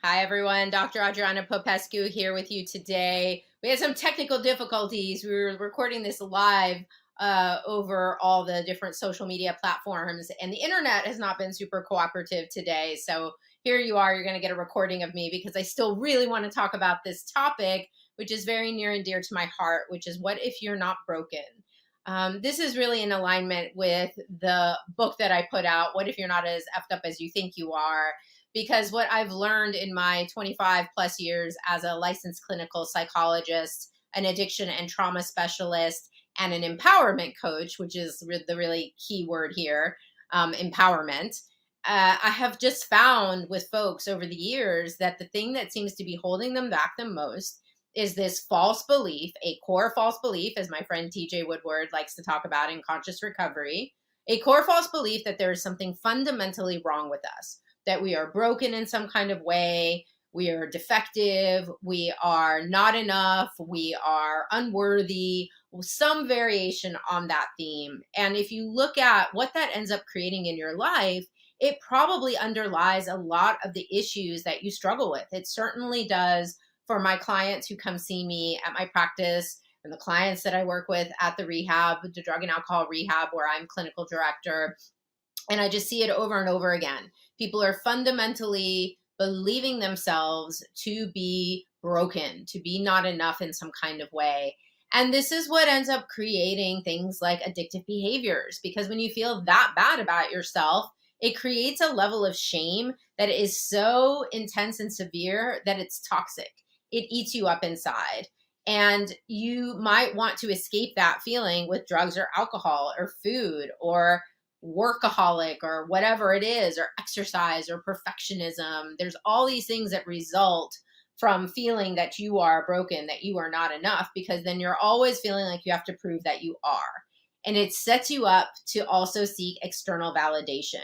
Hi, everyone. Dr. Adriana Popescu here with you today. We had some technical difficulties. We were recording this live over all the different social media platforms, and the internet has not been super cooperative today. So here you are. You're going to get a recording of me because I still really want to talk about this topic, which is very near and dear to my heart, which is what if you're not broken? This is really in alignment with the book that I put out, What If You're Not As Effed Up As You Think You Are? Because what I've learned in my 25 plus years as a licensed clinical psychologist, an addiction and trauma specialist, and an empowerment coach, which is the really key word here, empowerment. I have just found with folks over the years that the thing that seems to be holding them back the most is this false belief, a core false belief, as my friend TJ Woodward likes to talk about in conscious recovery, a core false belief that there is something fundamentally wrong with us, that we are broken in some kind of way, we are defective, we are not enough, we are unworthy, some variation on that theme. And if you look at what that ends up creating in your life, it probably underlies a lot of the issues that you struggle with. It certainly does for my clients who come see me at my practice and the clients that I work with at the rehab, the drug and alcohol rehab, where I'm clinical director. And I just see it over and over again. People are fundamentally believing themselves to be broken, to be not enough in some kind of way. And this is what ends up creating things like addictive behaviors, because when you feel that bad about yourself, it creates a level of shame that is so intense and severe that it's toxic. It eats you up inside. And you might want to escape that feeling with drugs or alcohol or food or workaholic or whatever it is, or exercise or perfectionism. There's all these things that result from feeling that you are broken, that you are not enough, because then you're always feeling like you have to prove that you are. And it sets you up to also seek external validation,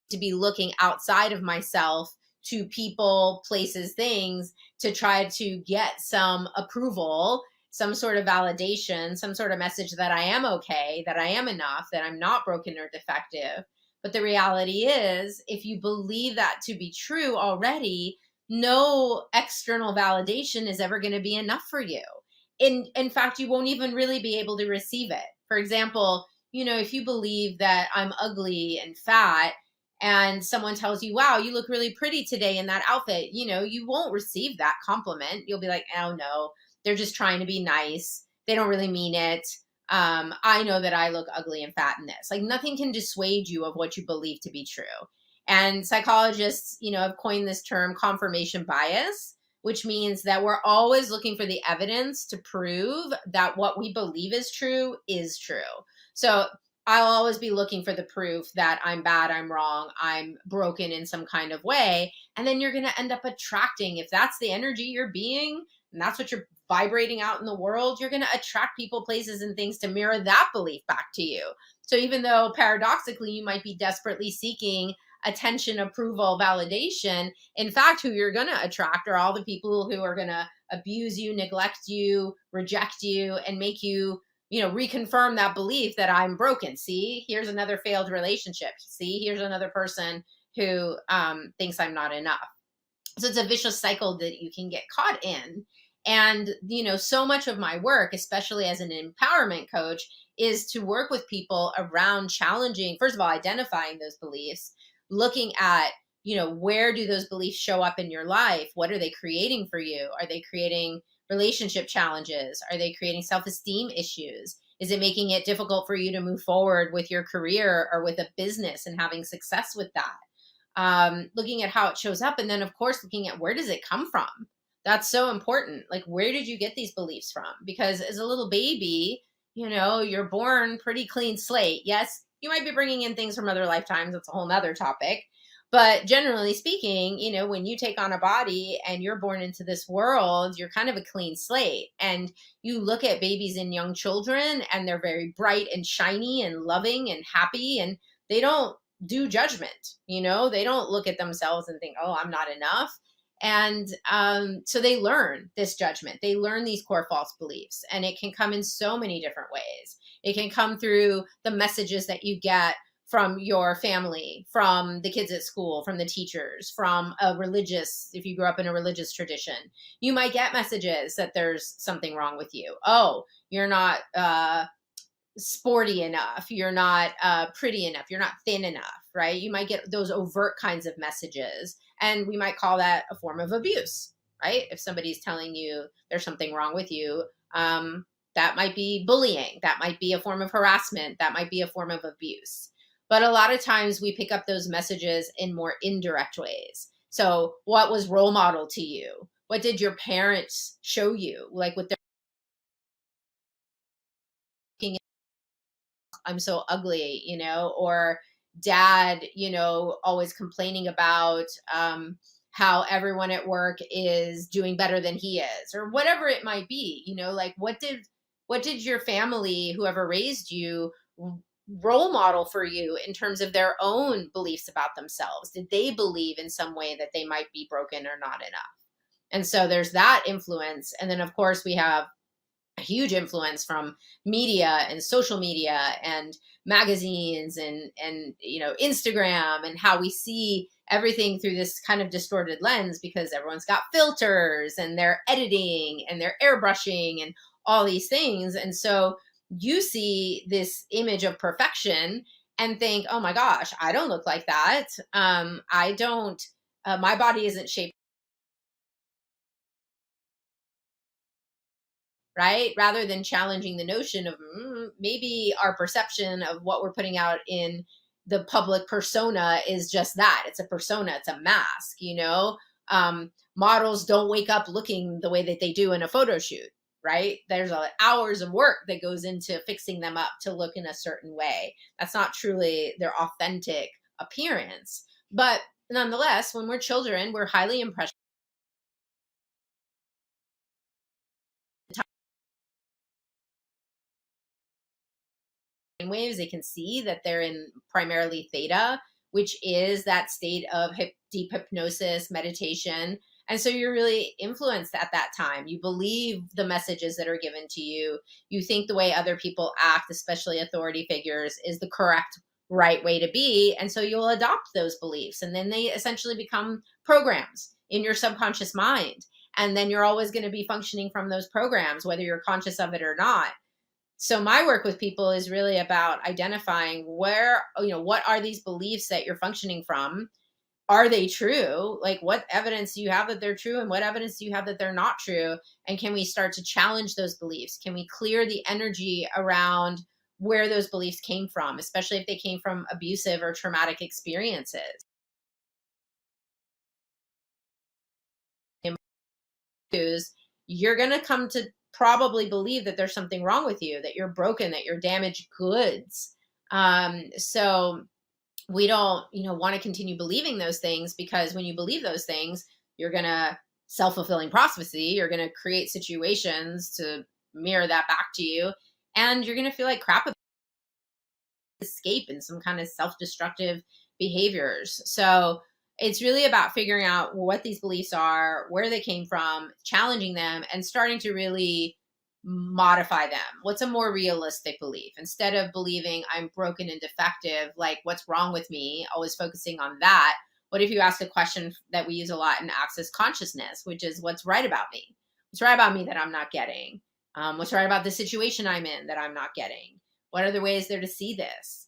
to be looking outside of myself to people, places, things to try to get some approval, some sort of validation, some sort of message that I am okay, that I am enough, that I'm not broken or defective. But the reality is, if you believe that to be true already, no external validation is ever going to be enough for you. In fact, you won't even really be able to receive it. For example, if you believe that I'm ugly and fat, and someone tells you, wow, you look really pretty today in that outfit, you won't receive that compliment. You'll be like, oh no, they're just trying to be nice. They don't really mean it. I know that I look ugly and fat in this. Like, nothing can dissuade you of what you believe to be true. And psychologists, have coined this term confirmation bias, which means that we're always looking for the evidence to prove that what we believe is true is true. So I'll always be looking for the proof that I'm bad, I'm wrong, I'm broken in some kind of way. And then you're going to end up attracting, if that's the energy you're being, and that's what you're vibrating out in the world, you're going to attract people, places, and things to mirror that belief back to you. So even though paradoxically you might be desperately seeking attention, approval, validation, in fact, who you're going to attract are all the people who are going to abuse you, neglect you, reject you, and make you reconfirm that belief that I'm broken. See, here's another failed relationship. See, here's another person who thinks I'm not enough. So it's a vicious cycle that you can get caught in. And, so much of my work, especially as an empowerment coach, is to work with people around challenging, first of all, identifying those beliefs, looking at, where do those beliefs show up in your life? What are they creating for you? Are they creating relationship challenges? Are they creating self-esteem issues? Is it making it difficult for you to move forward with your career or with a business and having success with that? Looking at how it shows up. And then, of course, looking at where does it come from? That's so important. Like, where did you get these beliefs from? Because as a little baby, you're born pretty clean slate. Yes, you might be bringing in things from other lifetimes. That's a whole nother topic. But generally speaking, when you take on a body and you're born into this world, you're kind of a clean slate. And you look at babies and young children, and they're very bright and shiny and loving and happy, and they don't do judgment. They don't look at themselves and think, oh, I'm not enough. And so they learn this judgment. They learn these core false beliefs, and it can come in so many different ways. It can come through the messages that you get from your family, from the kids at school, from the teachers, from a religious, if you grew up in a religious tradition, you might get messages that there's something wrong with you. Oh, you're not sporty enough, you're not pretty enough, you're not thin enough, right? You might get those overt kinds of messages, and we might call that a form of abuse, right? If somebody's telling you there's something wrong with you, that might be bullying, that might be a form of harassment, that might be a form of abuse. But a lot of times we pick up those messages in more indirect ways. So what was role model to you? What did your parents show you, like with their I'm so ugly, or dad, always complaining about how everyone at work is doing better than he is, or whatever it might be, like what did your family, whoever raised you, role model for you in terms of their own beliefs about themselves? Did they believe in some way that they might be broken or not enough? And so there's that influence. And then of course we have a huge influence from media and social media and magazines and Instagram, and how we see everything through this kind of distorted lens because everyone's got filters and they're editing and they're airbrushing and all these things. And so you see this image of perfection and think, oh my gosh, I don't look like that. I don't My body isn't shaped right? Rather than challenging the notion of maybe our perception of what we're putting out in the public persona is just that. It's a persona, it's a mask, Models don't wake up looking the way that they do in a photo shoot, right? There's hours of work that goes into fixing them up to look in a certain way. That's not truly their authentic appearance. But nonetheless, when we're children, we're highly impressionable waves. They can see that they're in primarily theta, which is that state of deep hypnosis, meditation. And so you're really influenced at that time. You believe the messages that are given to you. You think the way other people act, especially authority figures, is the correct, right way to be. And so you'll adopt those beliefs. And then they essentially become programs in your subconscious mind. And then you're always going to be functioning from those programs, whether you're conscious of it or not. So my work with people is really about identifying what are these beliefs that you're functioning from? Are they true? Like, what evidence do you have that they're true, and what evidence do you have that they're not true? And can we start to challenge those beliefs? Can we clear the energy around where those beliefs came from, especially if they came from abusive or traumatic experiences? You're going to come to probably believe that there's something wrong with you, that you're broken, that you're damaged goods. So we don't, want to continue believing those things, because when you believe those things, you're going to self-fulfilling prophecy. You're going to create situations to mirror that back to you. And you're going to feel like crap about escape and some kind of self-destructive behaviors. So it's really about figuring out what these beliefs are, where they came from, challenging them, and starting to really modify them. What's a more realistic belief? Instead of believing I'm broken and defective, like what's wrong with me, always focusing on that. What if you ask a question that we use a lot in Access Consciousness, which is what's right about me? What's right about me that I'm not getting? What's right about the situation I'm in that I'm not getting? What are the ways there to see this?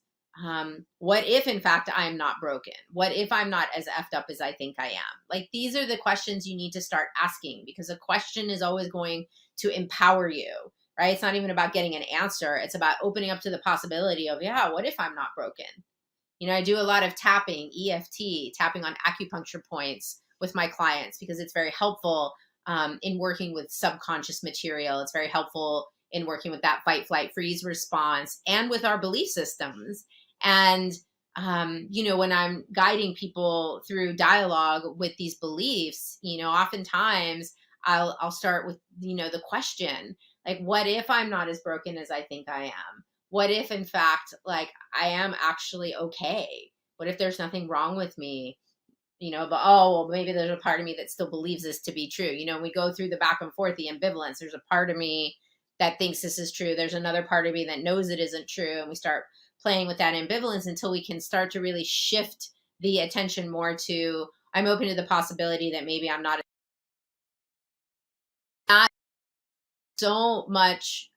What if, in fact, I'm not broken? What if I'm not as effed up as I think I am? Like, these are the questions you need to start asking, because a question is always going to empower you, right? It's not even about getting an answer. It's about opening up to the possibility of, yeah, what if I'm not broken? I do a lot of tapping, EFT, tapping on acupuncture points with my clients, because it's very helpful in working with subconscious material. It's very helpful in working with that fight, flight, freeze response, and with our belief systems. And, when I'm guiding people through dialogue with these beliefs, oftentimes I'll start with, the question, like, what if I'm not as broken as I think I am? What if, in fact, like, I am actually okay? What if there's nothing wrong with me? But oh, well, maybe there's a part of me that still believes this to be true. We go through the back and forth, the ambivalence. There's a part of me that thinks this is true. There's another part of me that knows it isn't true. And we start playing with that ambivalence until we can start to really shift the attention more to, I'm open to the possibility that maybe I'm not so much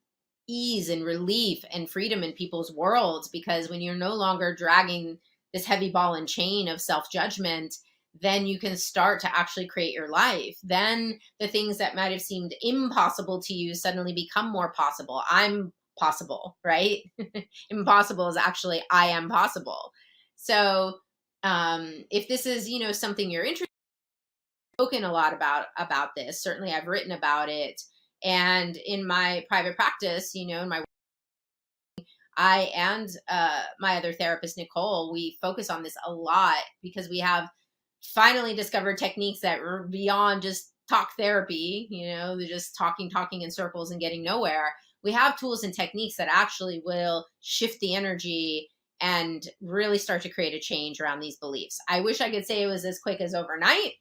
ease and relief and freedom in people's worlds, because when you're no longer dragging this heavy ball and chain of self-judgment, then you can start to actually create your life. Then the things that might have seemed impossible to you suddenly become more possible. I'm possible, right? Impossible is actually I am possible. So if this is, something you're interested in, spoken a lot about this. Certainly I've written about it. And in my private practice, in my I and my other therapist, Nicole, we focus on this a lot because we have finally discovered techniques that are beyond just talk therapy. They're just talking in circles and getting nowhere. We have tools and techniques that actually will shift the energy and really start to create a change around these beliefs. I wish I could say it was as quick as overnight.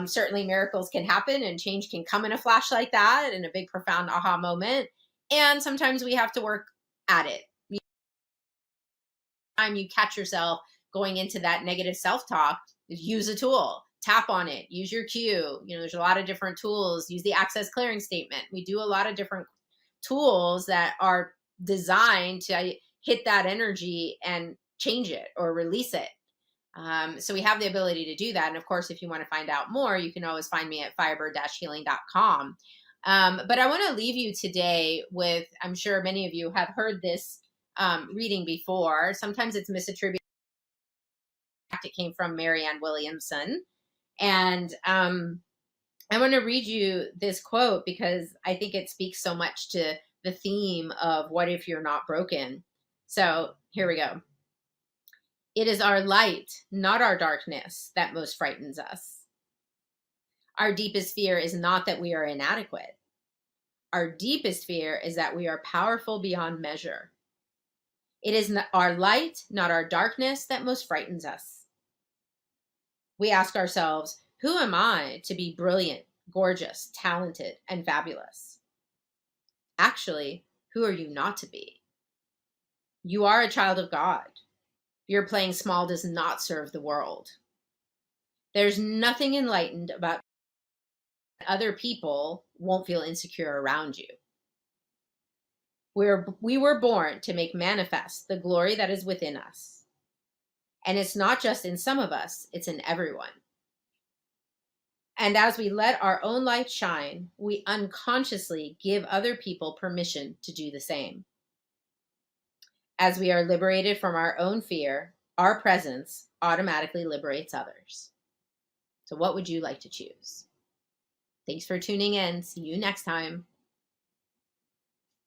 Certainly miracles can happen and change can come in a flash like that, in a big, profound aha moment. And sometimes we have to work at it. Time you catch yourself going into that negative self-talk, use a tool, tap on it, use your cue. There's a lot of different tools. Use the access clearing statement. We do a lot of different tools that are designed to hit that energy and change it or release it. So we have the ability to do that. And of course, if you want to find out more, you can always find me at firebird-healing.com. But I want to leave you today with, I'm sure many of you have heard this reading before. Sometimes it's misattributed. It came from Marianne Williamson. And I want to read you this quote because I think it speaks so much to the theme of what if you're not broken. So here we go. It is our light, not our darkness, that most frightens us. Our deepest fear is not that we are inadequate. Our deepest fear is that we are powerful beyond measure. It is our light, not our darkness, that most frightens us. We ask ourselves, who am I to be brilliant, gorgeous, talented, and fabulous? Actually, who are you not to be? You are a child of God. Your playing small does not serve the world. There's nothing enlightened about other people won't feel insecure around you. We were born to make manifest the glory that is within us. And it's not just in some of us, it's in everyone. And as we let our own light shine, we unconsciously give other people permission to do the same. As we are liberated from our own fear, our presence automatically liberates others. So what would you like to choose? Thanks for tuning in. See you next time.